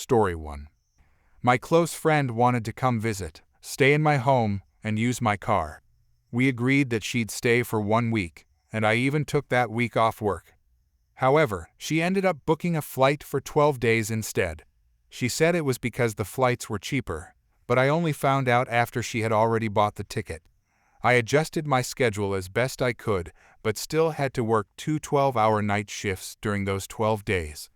Story 1. My close friend wanted to come visit, stay in my home, and use my car. We agreed that she'd stay for 1 week, and I even took that week off work. However, she ended up booking a flight for 12 days instead. She said it was because the flights were cheaper, but I only found out after she had already bought the ticket. I adjusted my schedule as best I could, but still had to work 2 12-hour night shifts during those 12 days.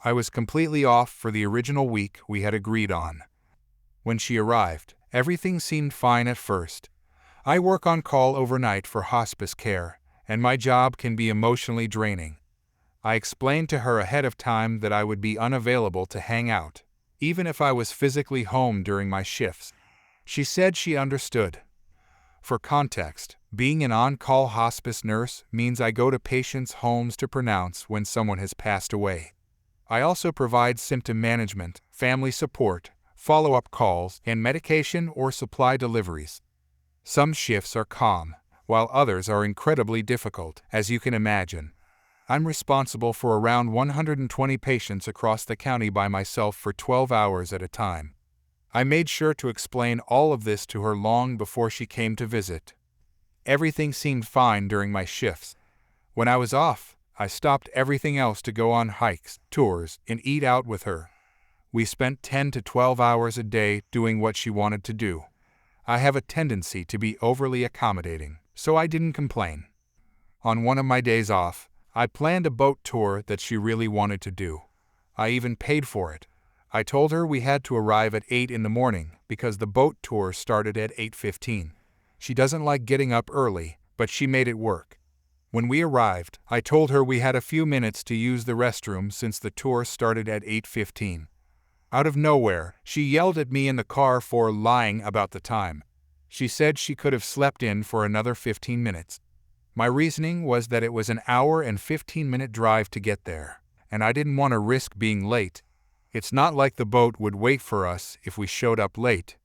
I was completely off for the original week we had agreed on. When she arrived, everything seemed fine at first. I work on call overnight for hospice care, and my job can be emotionally draining. I explained to her ahead of time that I would be unavailable to hang out, even if I was physically home during my shifts. She said she understood. For context, being an on-call hospice nurse means I go to patients' homes to pronounce when someone has passed away. I also provide symptom management, family support, follow-up calls, and medication or supply deliveries. Some shifts are calm, while others are incredibly difficult, as you can imagine. I'm responsible for around 120 patients across the county by myself for 12 hours at a time. I made sure to explain all of this to her long before she came to visit. Everything seemed fine during my shifts. When I was off, I stopped everything else to go on hikes, tours, and eat out with her. We spent 10 to 12 hours a day doing what she wanted to do. I have a tendency to be overly accommodating, so I didn't complain. On one of my days off, I planned a boat tour that she really wanted to do. I even paid for it. I told her we had to arrive at 8 in the morning because the boat tour started at 8:15. She doesn't like getting up early, but she made it work. When we arrived, I told her we had a few minutes to use the restroom since the tour started at 8:15. Out of nowhere, she yelled at me in the car for lying about the time. She said she could have slept in for another 15 minutes. My reasoning was that it was an hour and 15-minute drive to get there, and I didn't want to risk being late. It's not like the boat would wait for us if we showed up late.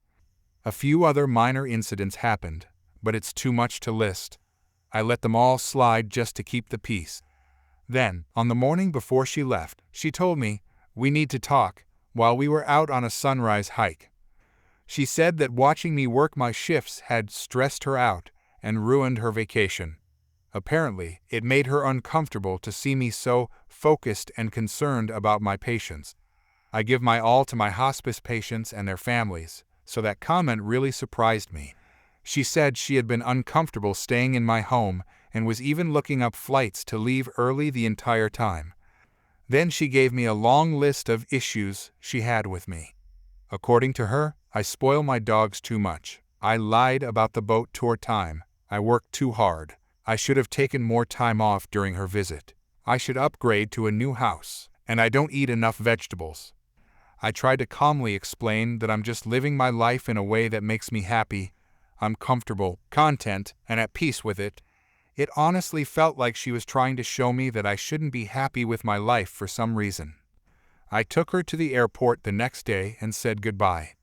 A few other minor incidents happened, but it's too much to list. I let them all slide just to keep the peace. Then, on the morning before she left, she told me, "We need to talk," while we were out on a sunrise hike. She said that watching me work my shifts had stressed her out and ruined her vacation. Apparently, it made her uncomfortable to see me so focused and concerned about my patients. I give my all to my hospice patients and their families, so that comment really surprised me. She said she had been uncomfortable staying in my home and was even looking up flights to leave early the entire time. Then she gave me a long list of issues she had with me. According to her, I spoil my dogs too much. I lied about the boat tour time. I worked too hard. I should have taken more time off during her visit. I should upgrade to a new house, and I don't eat enough vegetables. I tried to calmly explain that I'm just living my life in a way that makes me happy. I'm comfortable, content, and at peace with it. It honestly felt like she was trying to show me that I shouldn't be happy with my life for some reason. I took her to the airport the next day and said goodbye.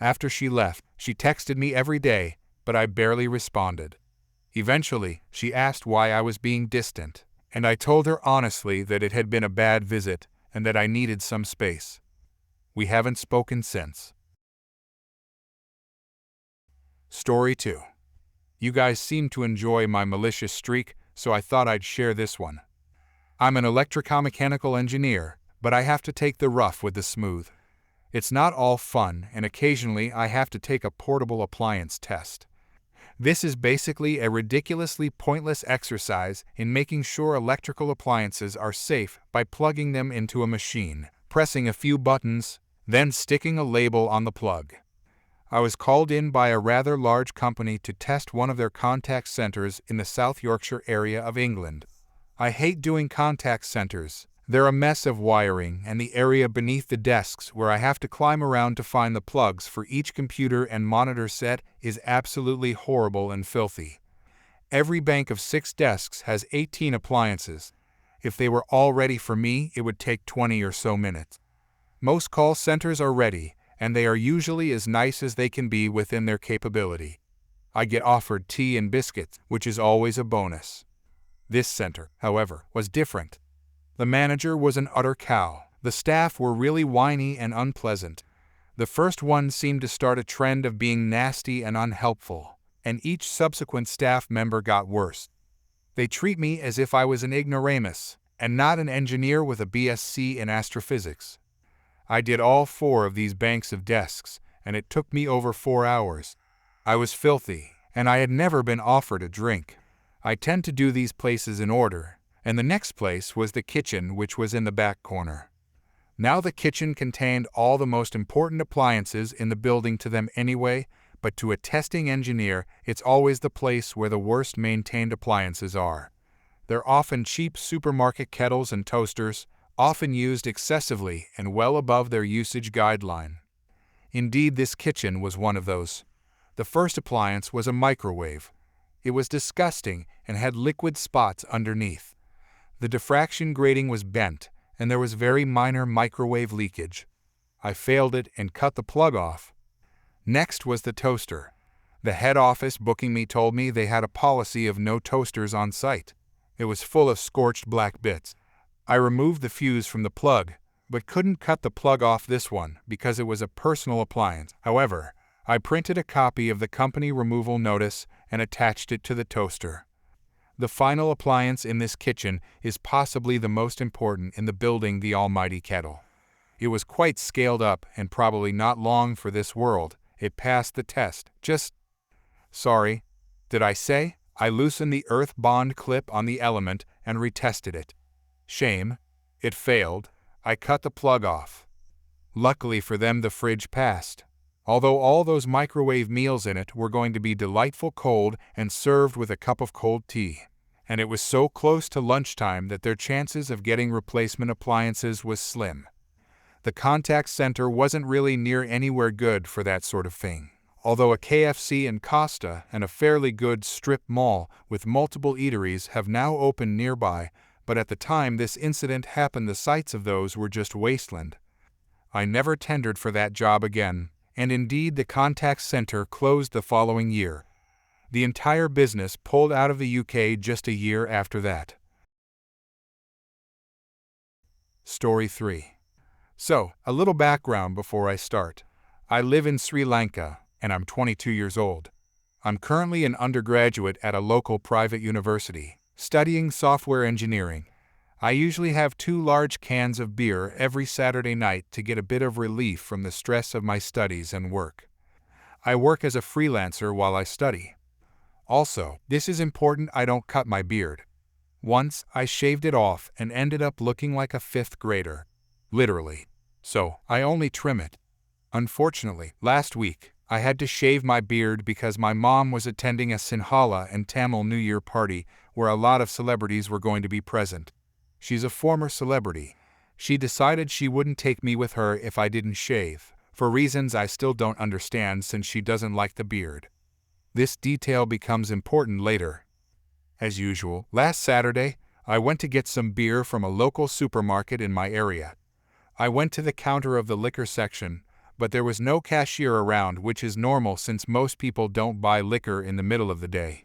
After she left, she texted me every day, but I barely responded. Eventually, she asked why I was being distant, and I told her honestly that it had been a bad visit and that I needed some space. We haven't spoken since. Story 2. You guys seem to enjoy my malicious streak, so I thought I'd share this one. I'm an electromechanical engineer, but I have to take the rough with the smooth. It's not all fun, and occasionally I have to take a portable appliance test. This is basically a ridiculously pointless exercise in making sure electrical appliances are safe by plugging them into a machine, pressing a few buttons, then sticking a label on the plug. I was called in by a rather large company to test one of their contact centers in the South Yorkshire area of England. I hate doing contact centers. They're a mess of wiring, and the area beneath the desks where I have to climb around to find the plugs for each computer and monitor set is absolutely horrible and filthy. Every bank of 6 desks has 18 appliances. If they were all ready for me, it would take 20 or so minutes. Most call centers are ready, and they are usually as nice as they can be within their capability. I get offered tea and biscuits, which is always a bonus. This center, however, was different. The manager was an utter cow, The staff were really whiny and unpleasant. The first one seemed to start a trend of being nasty and unhelpful, and each subsequent staff member got worse. They treat me as if I was an ignoramus, and not an engineer with a BSc in astrophysics. I did all 4 of these banks of desks, and it took me over 4 hours. I was filthy, and I had never been offered a drink. I tend to do these places in order, and the next place was the kitchen, which was in the back corner. Now the kitchen contained all the most important appliances in the building to them anyway, but to a testing engineer, it's always the place where the worst maintained appliances are. They're often cheap supermarket kettles and toasters, often used excessively and well above their usage guideline. Indeed, this kitchen was one of those. The first appliance was a microwave. It was disgusting and had liquid spots underneath. The diffraction grating was bent, and there was very minor microwave leakage. I failed it and cut the plug off. Next was the toaster. The head office booking me told me they had a policy of no toasters on site. It was full of scorched black bits. I removed the fuse from the plug, but couldn't cut the plug off this one because it was a personal appliance. However, I printed a copy of the company removal notice and attached it to the toaster. The final appliance in this kitchen is possibly the most important in the building, the almighty kettle. It was quite scaled up and probably not long for this world. It passed the test. Sorry, did I say? I loosened the earth bond clip on the element and retested it. Shame. It failed. I cut the plug off. Luckily for them, the fridge passed. Although all those microwave meals in it were going to be delightful cold and served with a cup of cold tea. And it was so close to lunchtime that their chances of getting replacement appliances was slim. The contact center wasn't really near anywhere good for that sort of thing. Although a KFC and Costa and a fairly good strip mall with multiple eateries have now opened nearby, but at the time this incident happened the sites of those were just wasteland. I never tendered for that job again, and indeed the contact center closed the following year. The entire business pulled out of the UK just a year after that. Story 3. So, a little background before I start. I live in Sri Lanka, and I'm 22 years old. I'm currently an undergraduate at a local private university, studying software engineering. I usually have 2 large cans of beer every Saturday night to get a bit of relief from the stress of my studies and work. I work as a freelancer while I study. Also, this is important, I don't cut my beard. Once, I shaved it off and ended up looking like a 5th grader. Literally. So, I only trim it. Unfortunately, last week, I had to shave my beard because my mom was attending a Sinhala and Tamil New Year party where a lot of celebrities were going to be present. She's a former celebrity. She decided she wouldn't take me with her if I didn't shave, for reasons I still don't understand since she doesn't like the beard. This detail becomes important later. As usual, last Saturday, I went to get some beer from a local supermarket in my area. I went to the counter of the liquor section, but there was no cashier around, which is normal since most people don't buy liquor in the middle of the day.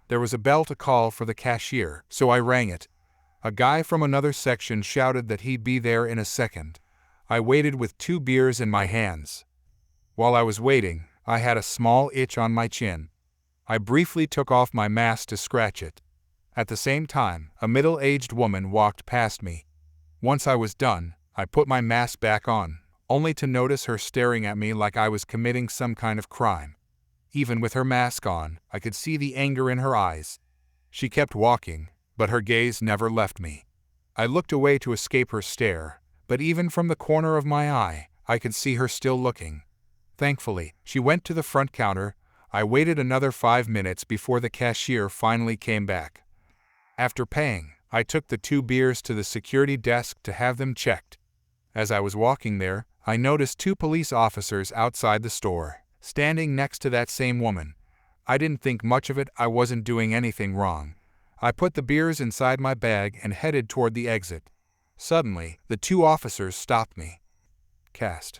There was a bell to call for the cashier, so I rang it. A guy from another section shouted that he'd be there in a second. I waited with 2 beers in my hands. While I was waiting, I had a small itch on my chin. I briefly took off my mask to scratch it. At the same time, a middle-aged woman walked past me. Once I was done, I put my mask back on, only to notice her staring at me like I was committing some kind of crime. Even with her mask on, I could see the anger in her eyes. She kept walking, but her gaze never left me. I looked away to escape her stare, but even from the corner of my eye, I could see her still looking. Thankfully, she went to the front counter. I waited another 5 minutes before the cashier finally came back. After paying, I took the 2 beers to the security desk to have them checked. As I was walking there, I noticed 2 police officers outside the store, standing next to that same woman. I didn't think much of it, I wasn't doing anything wrong. I put the beers inside my bag and headed toward the exit. Suddenly, the 2 officers stopped me. Cast.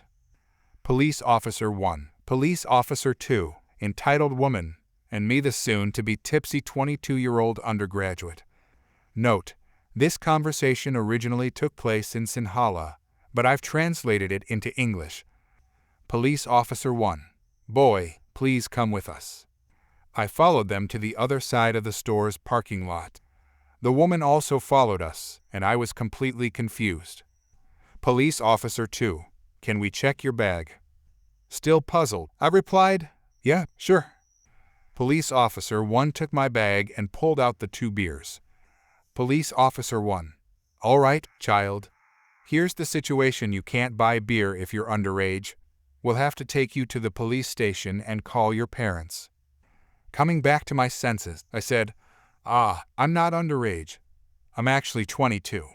Police Officer 1, Police Officer 2, entitled woman, and me, the soon-to-be tipsy 22-year-old undergraduate. Note: this conversation originally took place in Sinhala, but I've translated it into English. Police Officer 1. Boy, please come with us. I followed them to the other side of the store's parking lot. The woman also followed us, and I was completely confused. Police Officer 2. Can we check your bag? Still puzzled, I replied, yeah, sure. Police Officer 1 took my bag and pulled out the 2 beers. Police Officer 1. All right, child. Here's the situation: you can't buy beer if you're underage. We'll have to take you to the police station and call your parents. Coming back to my senses, I said, I'm not underage. I'm actually 22.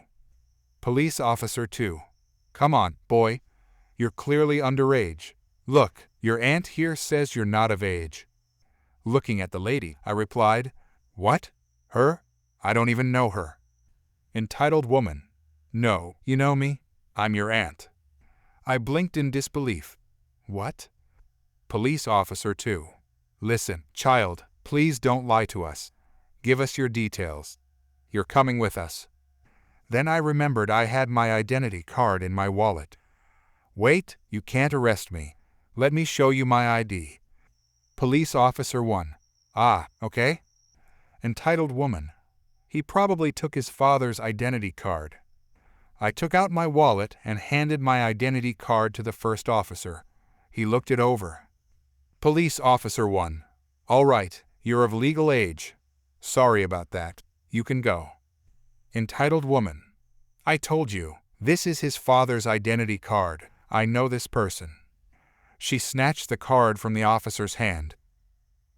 Police Officer 2. Come on, boy. You're clearly underage. Look, your aunt here says you're not of age. Looking at the lady, I replied, What? Her? I don't even know her. Entitled woman. No, you know me. I'm your aunt. I blinked in disbelief. What? Police Officer 2. Listen, child, please don't lie to us. Give us your details. You're coming with us. Then I remembered I had my identity card in my wallet. Wait, you can't arrest me. Let me show you my ID. Police Officer 1. Okay. Entitled woman. He probably took his father's identity card. I took out my wallet and handed my identity card to the first officer. He looked it over. Police Officer 1. All right, you're of legal age. Sorry about that. You can go. Entitled woman. I told you, this is his father's identity card. I know this person. She snatched the card from the officer's hand.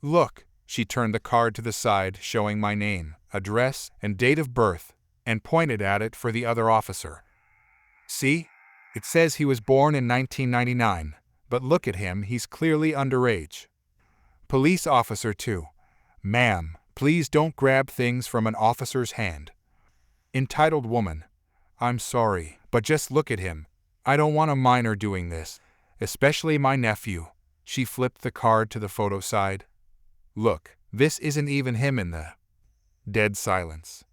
Look, she turned the card to the side, showing my name, address, and date of birth, and pointed at it for the other officer. See? It says he was born in 1999, but look at him, he's clearly underage. Police Officer 2. Ma'am, please don't grab things from an officer's hand. Entitled woman. I'm sorry, but just look at him. I don't want a minor doing this, especially my nephew. She flipped the card to the photo side. Look, this isn't even him in the... Dead silence.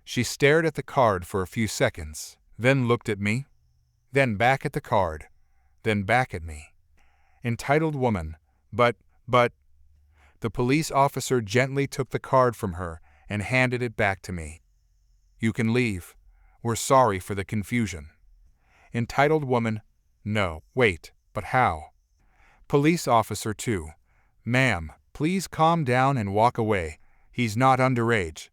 She stared at the card for a few seconds, then looked at me, then back at the card, then back at me. Entitled woman. But... The police officer gently took the card from her and handed it back to me. You can leave. We're sorry for the confusion. Entitled woman. No, wait, but how? Police Officer 2. Ma'am, please calm down and walk away. He's not underage.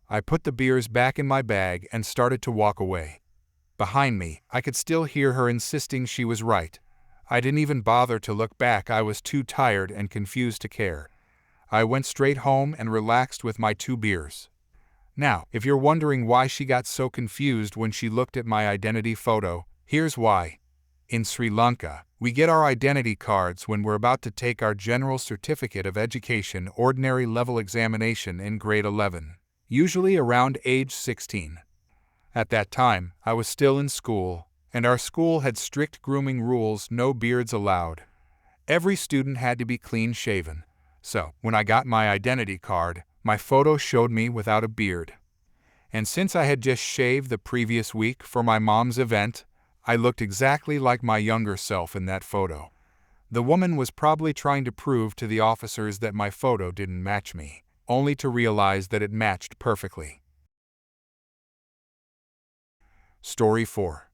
I put the beers back in my bag and started to walk away. Behind me, I could still hear her insisting she was right. I didn't even bother to look back. I was too tired and confused to care. I went straight home and relaxed with my 2 beers. Now, if you're wondering why she got so confused when she looked at my identity photo, here's why. In Sri Lanka, we get our identity cards when we're about to take our General Certificate of Education ordinary level examination in grade 11, usually around age 16. At that time, I was still in school, and our school had strict grooming rules: no beards allowed. Every student had to be clean-shaven. So, when I got my identity card, my photo showed me without a beard. And since I had just shaved the previous week for my mom's event, I looked exactly like my younger self in that photo. The woman was probably trying to prove to the officers that my photo didn't match me, only to realize that it matched perfectly. Story 4.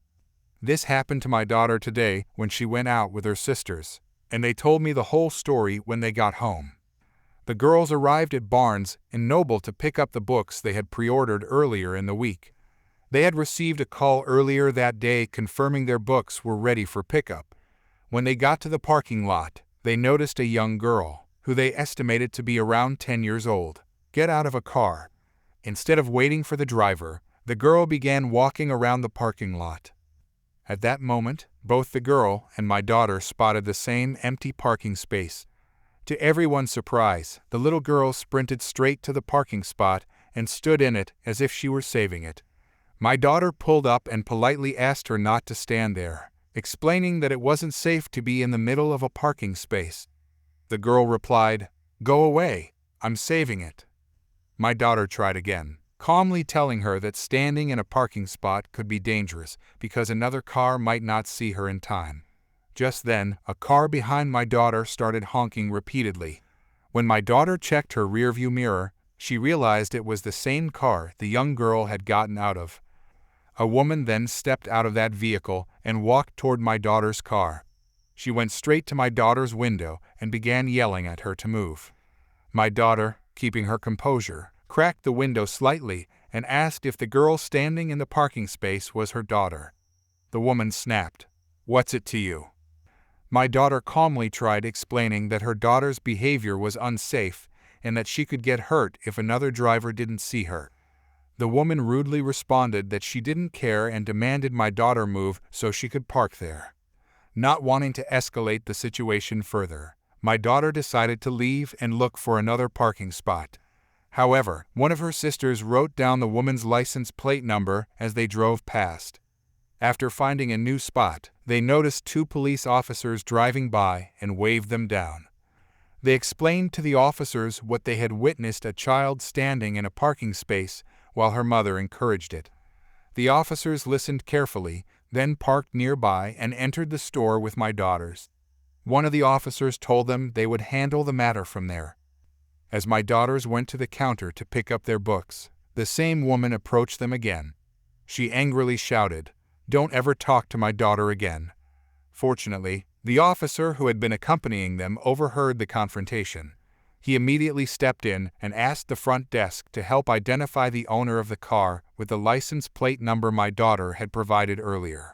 This happened to my daughter today when she went out with her sisters, and they told me the whole story when they got home. The girls arrived at Barnes & Noble to pick up the books they had pre-ordered earlier in the week. They had received a call earlier that day confirming their books were ready for pickup. When they got to the parking lot, they noticed a young girl, who they estimated to be around 10 years old, get out of a car. Instead of waiting for the driver, the girl began walking around the parking lot. At that moment, both the girl and my daughter spotted the same empty parking space. To everyone's surprise, the little girl sprinted straight to the parking spot and stood in it as if she were saving it. My daughter pulled up and politely asked her not to stand there, explaining that it wasn't safe to be in the middle of a parking space. The girl replied, "Go away, I'm saving it." My daughter tried again, calmly telling her that standing in a parking spot could be dangerous because another car might not see her in time. Just then, a car behind my daughter started honking repeatedly. When my daughter checked her rearview mirror, she realized it was the same car the young girl had gotten out of. A woman then stepped out of that vehicle and walked toward my daughter's car. She went straight to my daughter's window and began yelling at her to move. My daughter, keeping her composure, cracked the window slightly and asked if the girl standing in the parking space was her daughter. The woman snapped, "What's it to you?" My daughter calmly tried explaining that her daughter's behavior was unsafe and that she could get hurt if another driver didn't see her. The woman rudely responded that she didn't care and demanded my daughter move so she could park there. Not wanting to escalate the situation further, my daughter decided to leave and look for another parking spot. However, one of her sisters wrote down the woman's license plate number as they drove past. After finding a new spot, they noticed two police officers driving by and waved them down. They explained to the officers what they had witnessed: a child standing in a parking space while her mother encouraged it. The officers listened carefully, then parked nearby and entered the store with my daughters. One of the officers told them they would handle the matter from there. As my daughters went to the counter to pick up their books, the same woman approached them again. She angrily shouted, "Don't ever talk to my daughter again." Fortunately, the officer who had been accompanying them overheard the confrontation. He immediately stepped in and asked the front desk to help identify the owner of the car with the license plate number my daughter had provided earlier.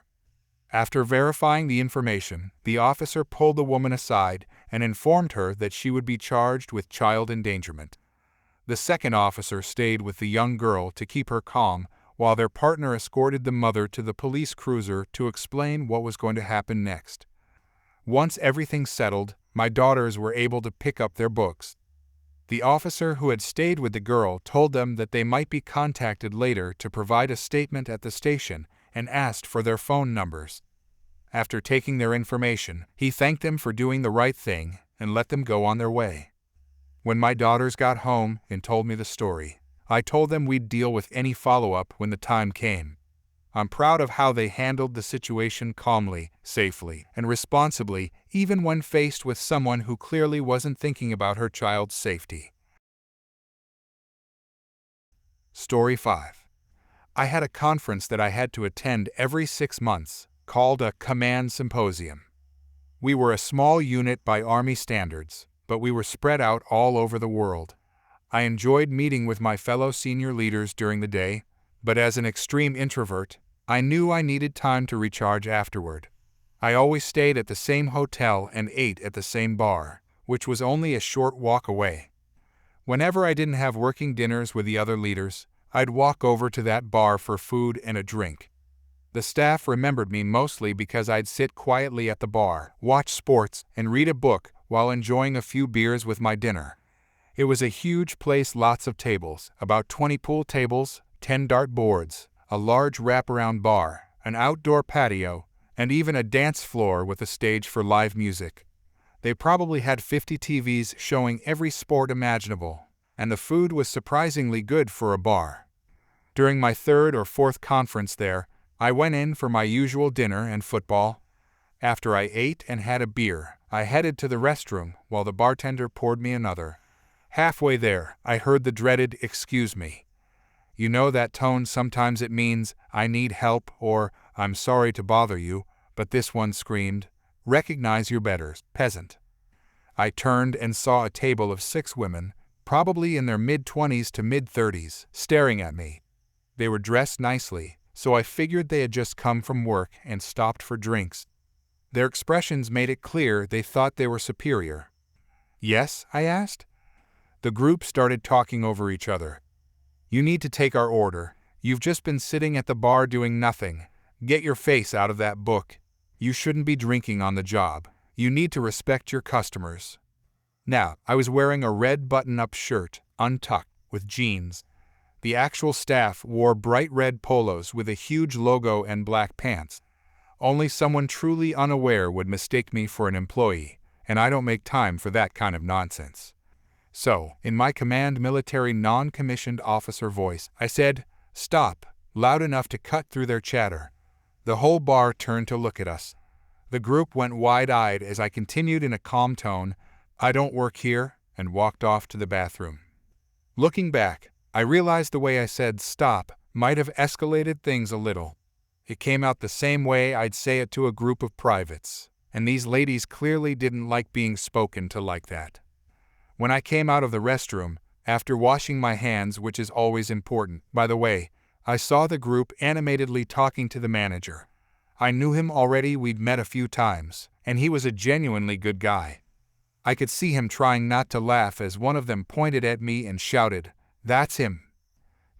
After verifying the information, the officer pulled the woman aside and informed her that she would be charged with child endangerment. The second officer stayed with the young girl to keep her calm, while their partner escorted the mother to the police cruiser to explain what was going to happen next. Once everything settled, my daughters were able to pick up their books. The officer who had stayed with the girl told them that they might be contacted later to provide a statement at the station and asked for their phone numbers. After taking their information, he thanked them for doing the right thing and let them go on their way. When my daughters got home and told me the story, I told them we'd deal with any follow-up when the time came. I'm proud of how they handled the situation calmly, safely, and responsibly, even when faced with someone who clearly wasn't thinking about her child's safety. Story 5. I had a conference that I had to attend every 6 months, called a Command Symposium. We were a small unit by Army standards, but we were spread out all over the world. I enjoyed meeting with my fellow senior leaders during the day, but as an extreme introvert, I knew I needed time to recharge afterward. I always stayed at the same hotel and ate at the same bar, which was only a short walk away. Whenever I didn't have working dinners with the other leaders, I'd walk over to that bar for food and a drink. The staff remembered me mostly because I'd sit quietly at the bar, watch sports, and read a book while enjoying a few beers with my dinner. It was a huge place, lots of tables, about 20 pool tables, 10 dart boards, a large wraparound bar, an outdoor patio, and even a dance floor with a stage for live music. They probably had 50 TVs showing every sport imaginable, and the food was surprisingly good for a bar. During my third or fourth conference there, I went in for my usual dinner and football. After I ate and had a beer, I headed to the restroom while the bartender poured me another. Halfway there, I heard the dreaded "excuse me." You know that tone, sometimes it means "I need help" or "I'm sorry to bother you," but this one screamed, "Recognize your betters, peasant." I turned and saw a table of 6 women, probably in their mid-20s to mid-30s, staring at me. They were dressed nicely, so I figured they had just come from work and stopped for drinks. Their expressions made it clear they thought they were superior. "Yes?" I asked. The group started talking over each other. "You need to take our order. You've just been sitting at the bar doing nothing. Get your face out of that book. You shouldn't be drinking on the job. You need to respect your customers." Now, I was wearing a red button-up shirt, untucked, with jeans. The actual staff wore bright red polos with a huge logo and black pants. Only someone truly unaware would mistake me for an employee, and I don't make time for that kind of nonsense. So, in my command military non-commissioned officer voice, I said, "Stop," loud enough to cut through their chatter. The whole bar turned to look at us. The group went wide-eyed as I continued in a calm tone, "I don't work here," and walked off to the bathroom. Looking back, I realized the way I said "stop" might have escalated things a little. It came out the same way I'd say it to a group of privates, and these ladies clearly didn't like being spoken to like that. When I came out of the restroom, after washing my hands, which is always important, by the way, I saw the group animatedly talking to the manager. I knew him already, we'd met a few times, and he was a genuinely good guy. I could see him trying not to laugh as one of them pointed at me and shouted, "That's him."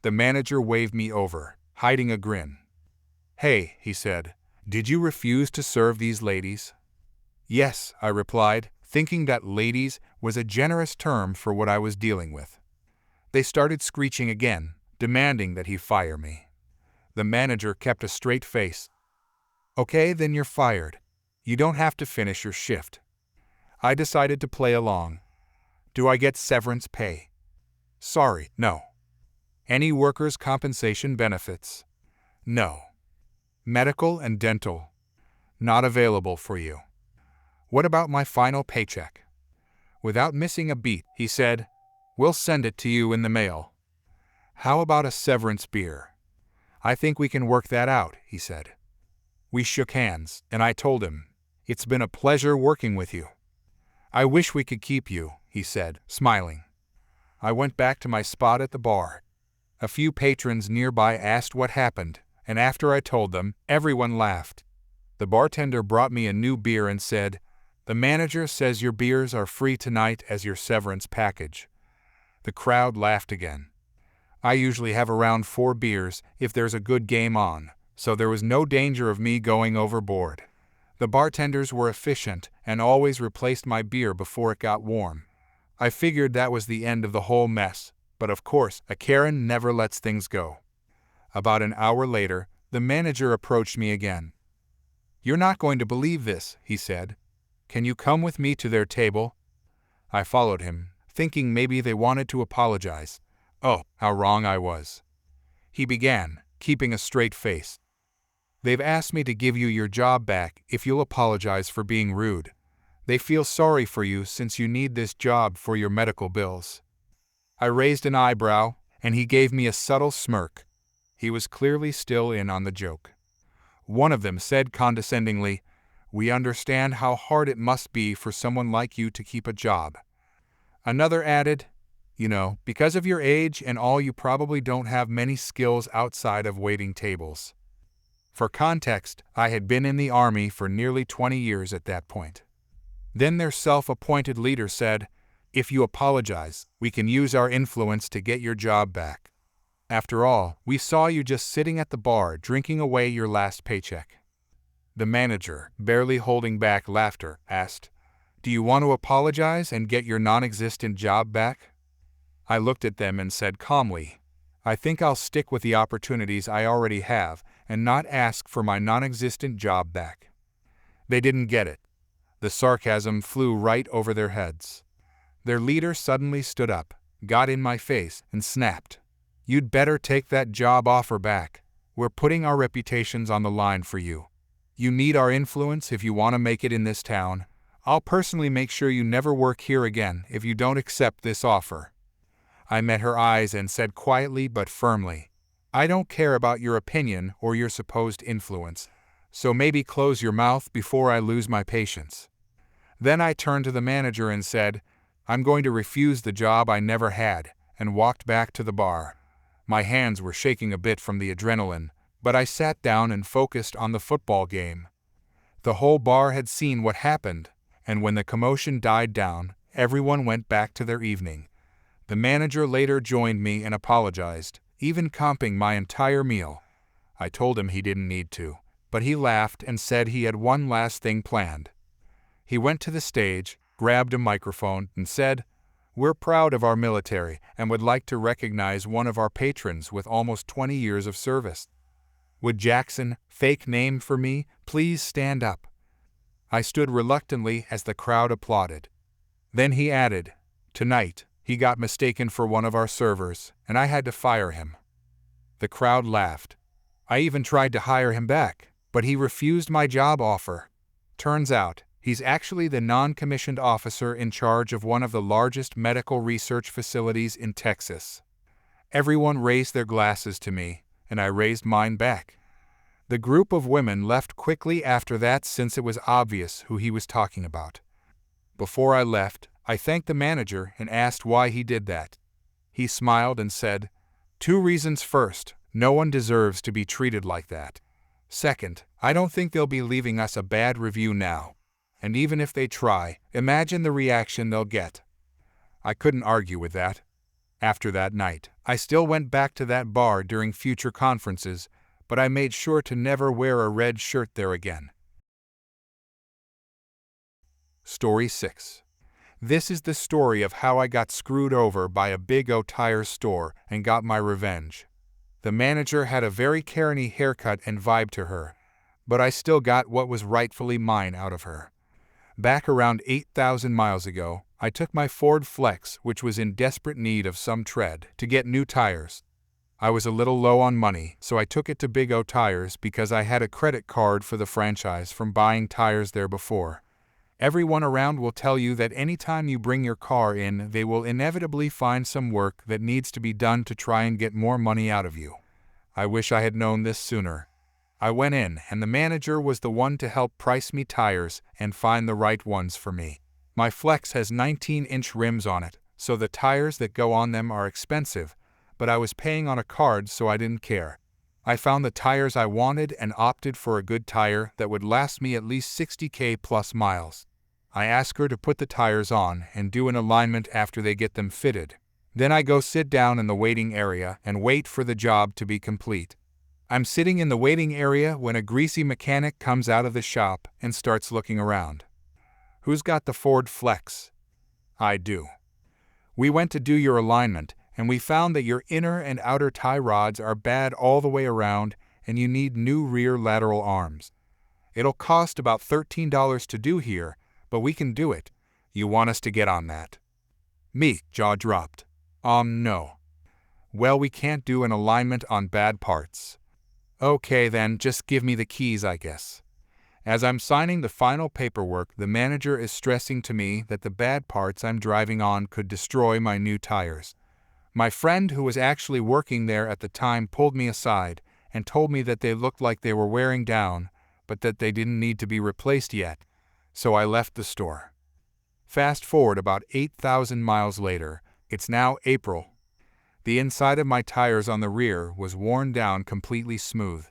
The manager waved me over, hiding a grin. "Hey," he said, "did you refuse to serve these ladies?" "Yes," I replied, thinking that ladies was a generous term for what I was dealing with. They started screeching again, demanding that he fire me. The manager kept a straight face. "Okay, then you're fired. You don't have to finish your shift." I decided to play along. "Do I get severance pay?" "Sorry, no." "Any workers' compensation benefits?" "No." "Medical and dental?" "Not available for you." "What about my final paycheck?" Without missing a beat, he said, "We'll send it to you in the mail." "How about a severance beer?" "I think we can work that out," he said. We shook hands, and I told him, "It's been a pleasure working with you." "I wish we could keep you," he said, smiling. I went back to my spot at the bar. A few patrons nearby asked what happened, and after I told them, everyone laughed. The bartender brought me a new beer and said, "The manager says your beers are free tonight as your severance package." The crowd laughed again. I usually have around 4 beers if there's a good game on, so there was no danger of me going overboard. The bartenders were efficient and always replaced my beer before it got warm. I figured that was the end of the whole mess, but of course, a Karen never lets things go. About an hour later, the manager approached me again. "You're not going to believe this," he said. "Can you come with me to their table?" I followed him, thinking maybe they wanted to apologize. Oh, how wrong I was. He began, keeping a straight face. "They've asked me to give you your job back if you'll apologize for being rude. They feel sorry for you since you need this job for your medical bills." I raised an eyebrow, and he gave me a subtle smirk. He was clearly still in on the joke. One of them said condescendingly, "We understand how hard it must be for someone like you to keep a job." Another added, "You know, because of your age and all, you probably don't have many skills outside of waiting tables." For context, I had been in the Army for nearly 20 years at that point. Then their self-appointed leader said, "If you apologize, we can use our influence to get your job back. After all, we saw you just sitting at the bar drinking away your last paycheck." The manager, barely holding back laughter, asked, "Do you want to apologize and get your non-existent job back?" I looked at them and said calmly, "I think I'll stick with the opportunities I already have and not ask for my non-existent job back." They didn't get it. The sarcasm flew right over their heads. Their leader suddenly stood up, got in my face, and snapped, "You'd better take that job offer back. We're putting our reputations on the line for you. You need our influence if you want to make it in this town. I'll personally make sure you never work here again if you don't accept this offer." I met her eyes and said quietly but firmly, "I don't care about your opinion or your supposed influence, so maybe close your mouth before I lose my patience." Then I turned to the manager and said, "I'm going to refuse the job I never had," and walked back to the bar. My hands were shaking a bit from the adrenaline, but I sat down and focused on the football game. The whole bar had seen what happened, and when the commotion died down, everyone went back to their evening. The manager later joined me and apologized, even comping my entire meal. I told him he didn't need to, but he laughed and said he had one last thing planned. He went to the stage, grabbed a microphone, and said, "We're proud of our military and would like to recognize one of our patrons with almost 20 years of service. Would Jackson, fake name for me, please stand up?" I stood reluctantly as the crowd applauded. Then he added, "Tonight, He got mistaken for one of our servers, and I had to fire him." The crowd laughed. I even tried to hire him back, but he refused my job offer. Turns out, he's actually the non-commissioned officer in charge of one of the largest medical research facilities in Texas. Everyone raised their glasses to me, and I raised mine back. The group of women left quickly after that since it was obvious who he was talking about. Before I left, I thanked the manager and asked why he did that. He smiled and said, "2 reasons. First, no one deserves to be treated like that. Second, I don't think they'll be leaving us a bad review now. And even if they try, imagine the reaction they'll get." I couldn't argue with that. After that night, I still went back to that bar during future conferences, but I made sure to never wear a red shirt there again. Story 6. This is the story of how I got screwed over by a Big O tire store and got my revenge. The manager had a very Karen-y haircut and vibe to her, but I still got what was rightfully mine out of her. Back around 8,000 miles ago, I took my Ford Flex, which was in desperate need of some tread, to get new tires. I was a little low on money, so I took it to Big O Tires because I had a credit card for the franchise from buying tires there before. Everyone around will tell you that anytime you bring your car in, they will inevitably find some work that needs to be done to try and get more money out of you. I wish I had known this sooner. I went in, and the manager was the one to help price me tires and find the right ones for me. My Flex has 19-inch rims on it, so the tires that go on them are expensive, but I was paying on a card, so I didn't care. I found the tires I wanted and opted for a good tire that would last me at least 60K plus miles. I ask her to put the tires on and do an alignment after they get them fitted. Then I go sit down in the waiting area and wait for the job to be complete. I'm sitting in the waiting area when a greasy mechanic comes out of the shop and starts looking around. "Who's got the Ford Flex?" "I do." "We went to do your alignment, and we found that your inner and outer tie rods are bad all the way around and you need new rear lateral arms. It'll cost about $13 to do here, but we can do it. You want us to get on that?" Me, jaw dropped. No. "Well, we can't do an alignment on bad parts." "Okay then, just give me the keys, I guess." As I'm signing the final paperwork, the manager is stressing to me that the bad parts I'm driving on could destroy my new tires. My friend who was actually working there at the time pulled me aside and told me that they looked like they were wearing down, but that they didn't need to be replaced yet. So I left the store. Fast forward about 8,000 miles later, it's now April. The inside of my tires on the rear was worn down completely smooth.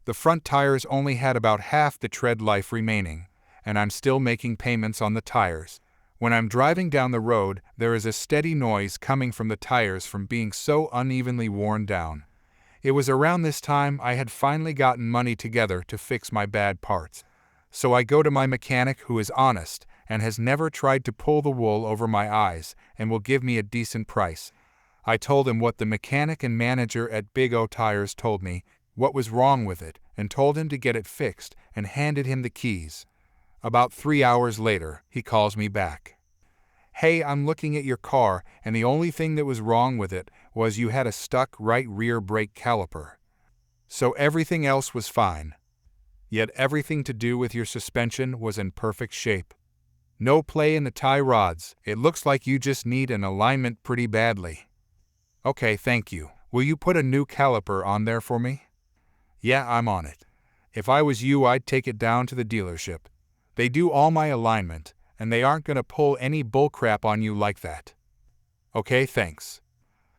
The front tires only had about half the tread life remaining, and I'm still making payments on the tires. When I'm driving down the road, there is a steady noise coming from the tires from being so unevenly worn down. It was around this time I had finally gotten money together to fix my bad parts. So I go to my mechanic who is honest and has never tried to pull the wool over my eyes and will give me a decent price. I told him what the mechanic and manager at Big O Tires told me, what was wrong with it, and told him to get it fixed and handed him the keys. About 3 hours later, he calls me back. "Hey, I'm looking at your car, and the only thing that was wrong with it was you had a stuck right rear brake caliper. So everything else was fine. Yet everything to do with your suspension was in perfect shape. No play in the tie rods. It looks like you just need an alignment pretty badly." "Okay, thank you. Will you put a new caliper on there for me?" "Yeah, I'm on it. If I was you, I'd take it down to the dealership. They do all my alignment, and they aren't going to pull any bullcrap on you like that." "Okay, thanks."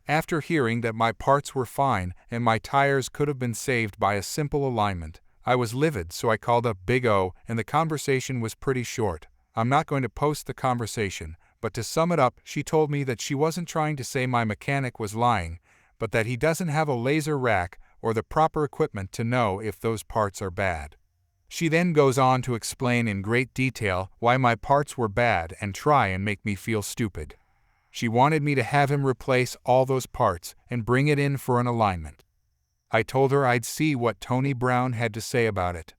After hearing that my parts were fine and my tires could have been saved by a simple alignment, I was livid, so I called up Big O, and the conversation was pretty short. I'm not going to post the conversation, but to sum it up, she told me that she wasn't trying to say my mechanic was lying, but that he doesn't have a laser rack or the proper equipment to know if those parts are bad. She then goes on to explain in great detail why my parts were bad and try and make me feel stupid. She wanted me to have him replace all those parts and bring it in for an alignment. I told her I'd see what Tony Brown had to say about it.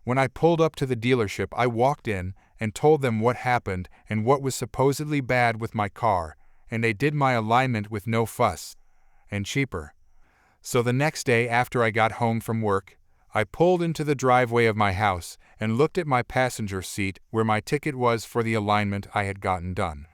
When I pulled up to the dealership, I walked in and told them what happened and what was supposedly bad with my car, and they did my alignment with no fuss, and cheaper. So the next day after I got home from work, I pulled into the driveway of my house and looked at my passenger seat where my ticket was for the alignment I had gotten done.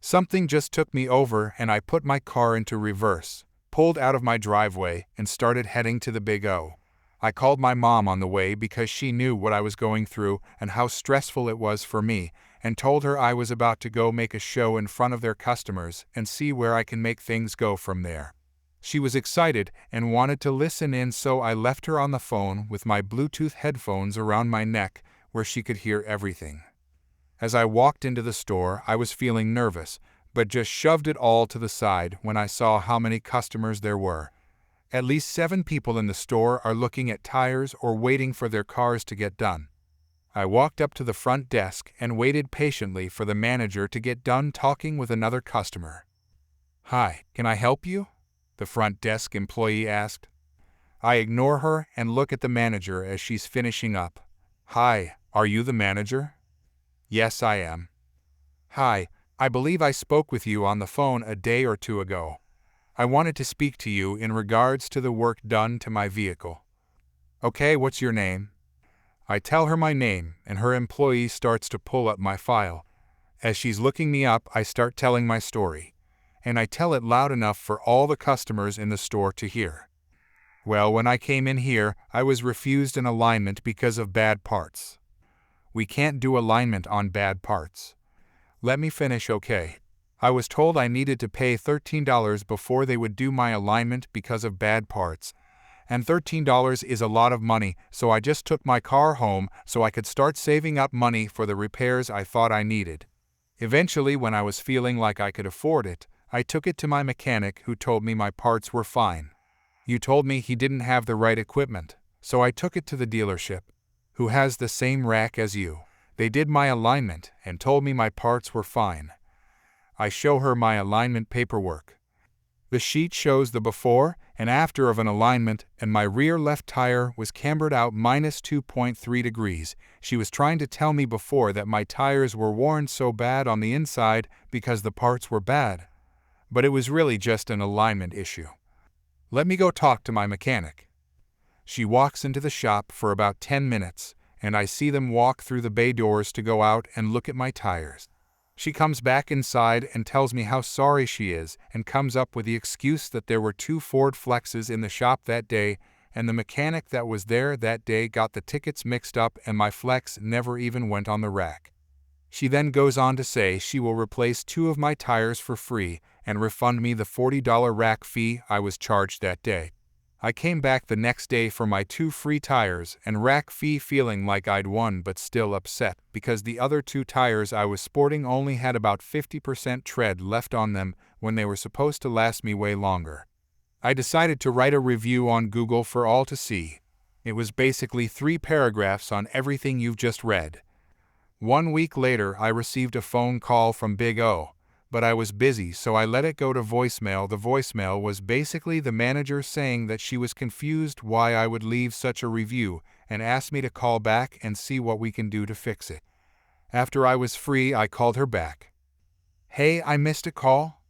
Something just took me over and I put my car into reverse, pulled out of my driveway, and started heading to the Big O. I called my mom on the way because she knew what I was going through and how stressful it was for me, and told her I was about to go make a show in front of their customers and see where I can make things go from there. She was excited and wanted to listen in, so I left her on the phone with my Bluetooth headphones around my neck where she could hear everything. As I walked into the store, I was feeling nervous, but just shoved it all to the side when I saw how many customers there were. At least 7 people in the store are looking at tires or waiting for their cars to get done. I walked up to the front desk and waited patiently for the manager to get done talking with another customer. "Hi, can I help you?" the front desk employee asked. I ignore her and look at the manager as she's finishing up. "Hi, are you the manager?" "Yes, I am." "Hi, I believe I spoke with you on the phone a day or 2 ago. I wanted to speak to you in regards to the work done to my vehicle." "Okay, what's your name?" I tell her my name, and her employee starts to pull up my file. As she's looking me up, I start telling my story, and I tell it loud enough for all the customers in the store to hear. Well, when I came in here, I was refused an alignment because of bad parts. We can't do alignment on bad parts. Let me finish, okay? I was told I needed to pay $13 before they would do my alignment because of bad parts. And $13 is a lot of money, so I just took my car home so I could start saving up money for the repairs I thought I needed. Eventually, when I was feeling like I could afford it, I took it to my mechanic, who told me my parts were fine. You told me he didn't have the right equipment, so I took it to the dealership, who has the same rack as you. They did my alignment and told me my parts were fine. I show her my alignment paperwork. The sheet shows the before and after of an alignment, and my rear left tire was cambered out -2.3 degrees. She was trying to tell me before that my tires were worn so bad on the inside because the parts were bad. But it was really just an alignment issue. Let me go talk to my mechanic. She walks into the shop for about 10 minutes, and I see them walk through the bay doors to go out and look at my tires. She comes back inside and tells me how sorry she is, and comes up with the excuse that there were 2 Ford Flexes in the shop that day, and the mechanic that was there that day got the tickets mixed up and my Flex never even went on the rack. She then goes on to say she will replace 2 of my tires for free and refund me the $40 rack fee I was charged that day. I came back the next day for my 2 free tires and rack fee, feeling like I'd won, but still upset because the other 2 tires I was sporting only had about 50% tread left on them when they were supposed to last me way longer. I decided to write a review on Google for all to see. It was basically 3 paragraphs on everything you've just read. 1 week later, I received a phone call from Big O, but I was busy, so I let it go to voicemail. The voicemail was basically the manager saying that she was confused why I would leave such a review and asked me to call back and see what we can do to fix it. After I was free, I called her back. "Hey, I missed a call?"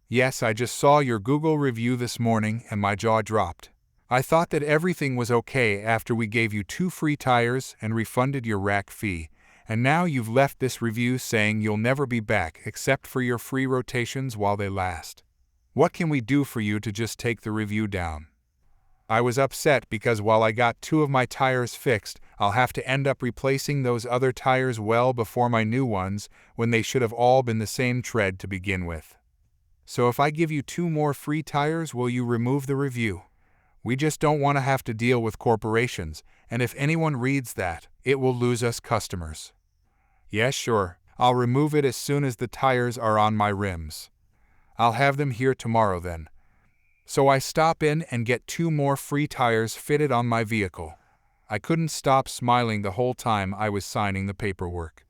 "Yes, I just saw your Google review this morning and my jaw dropped. I thought that everything was okay after we gave you 2 free tires and refunded your rack fee. And now you've left this review saying you'll never be back except for your free rotations while they last. What can we do for you to just take the review down?" I was upset because while I got 2 of my tires fixed, I'll have to end up replacing those other tires well before my new ones, when they should have all been the same tread to begin with. "So if I give you 2 more free tires, will you remove the review? We just don't want to have to deal with corporations, and if anyone reads that, it will lose us customers." "Yes, sure. I'll remove it as soon as the tires are on my rims. I'll have them here tomorrow then." So I stop in and get 2 more free tires fitted on my vehicle. I couldn't stop smiling the whole time I was signing the paperwork.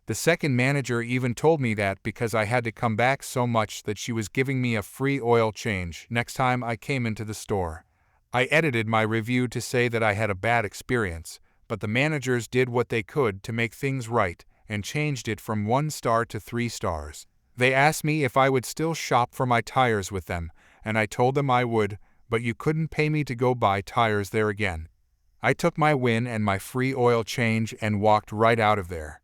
The second manager even told me that because I had to come back so much that she was giving me a free oil change next time I came into the store. I edited my review to say that I had a bad experience, but the managers did what they could to make things right and changed it from 1 star to 3 stars. They asked me if I would still shop for my tires with them, and I told them I would, but you couldn't pay me to go buy tires there again. I took my win and my free oil change and walked right out of there.